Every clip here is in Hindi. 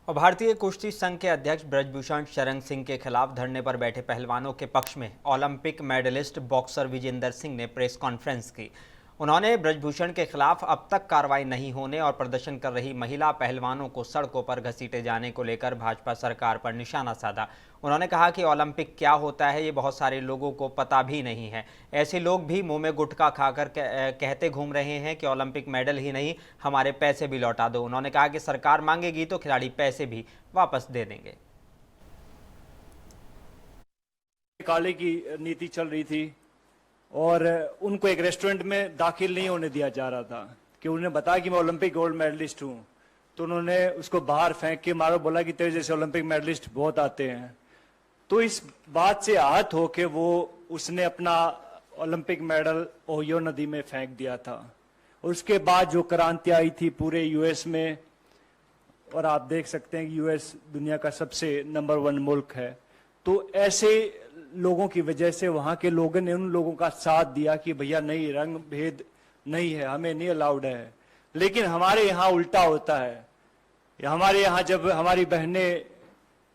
और भारतीय कुश्ती संघ के अध्यक्ष ब्रजभूषण शरण सिंह के खिलाफ धरने पर बैठे पहलवानों के पक्ष में Olympic medalist boxer Vijender Singh ने प्रेस कॉन्फ्रेंस की। उन्होंने ब्रजभूषण के खिलाफ अब तक कार्रवाई नहीं होने और प्रदर्शन कर रही महिला पहलवानों को सड़कों पर घसीटे जाने को लेकर भाजपा सरकार पर निशाना साधा। उन्होंने कहा कि ओलंपिक क्या होता है ये बहुत सारे लोगों को पता भी नहीं है। ऐसे लोग भी मुंह में गुटखा खाकर कहते घूम रहे हैं कि ओलंपिक मेडल ही नहीं, हमारे पैसे भी लौटा दो। उन्होंने कहा कि सरकार मांगेगी तो खिलाड़ी पैसे भी वापस दे देंगे। काले की नीति चल रही थी और उनको एक रेस्टोरेंट में दाखिल नहीं होने दिया जा रहा था कि उन्हें बताया कि मैं ओलंपिक गोल्ड मेडलिस्ट हूं, तो उन्होंने उसको बाहर फेंक के मारो, बोला कि तेरे जैसे ओलंपिक मेडलिस्ट बहुत आते हैं। तो इस बात से आहत होके उसने अपना ओलंपिक मेडल ओहियो नदी में फेंक दिया था। उसके बाद जो क्रांति आई थी पूरे यूएस में, और आप देख सकते हैं कि यूएस दुनिया का सबसे नंबर 1 मुल्क है, तो ऐसे लोगों की वजह से वहां के लोगों ने उन लोगों का साथ दिया कि भैया नहीं, रंग भेद नहीं है, हमें नहीं अलाउड है। लेकिन हमारे यहाँ उल्टा होता है। हमारे यहाँ जब हमारी बहनें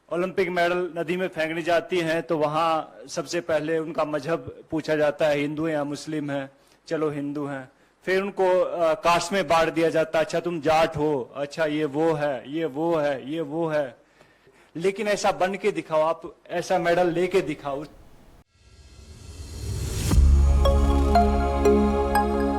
ओलंपिक मेडल नदी में फेंकने जाती हैं तो वहां सबसे पहले उनका मजहब पूछा जाता है, हिंदू हैं या मुस्लिम हैं, चलो हिंदू हैं। फिर उनको कास्ट में बांट दिया जाता है, अच्छा तुम जाट हो, अच्छा ये वो है, ये वो है, ये वो है। लेकिन ऐसा बन के दिखाओ, आप ऐसा मेडल लेके दिखाओ।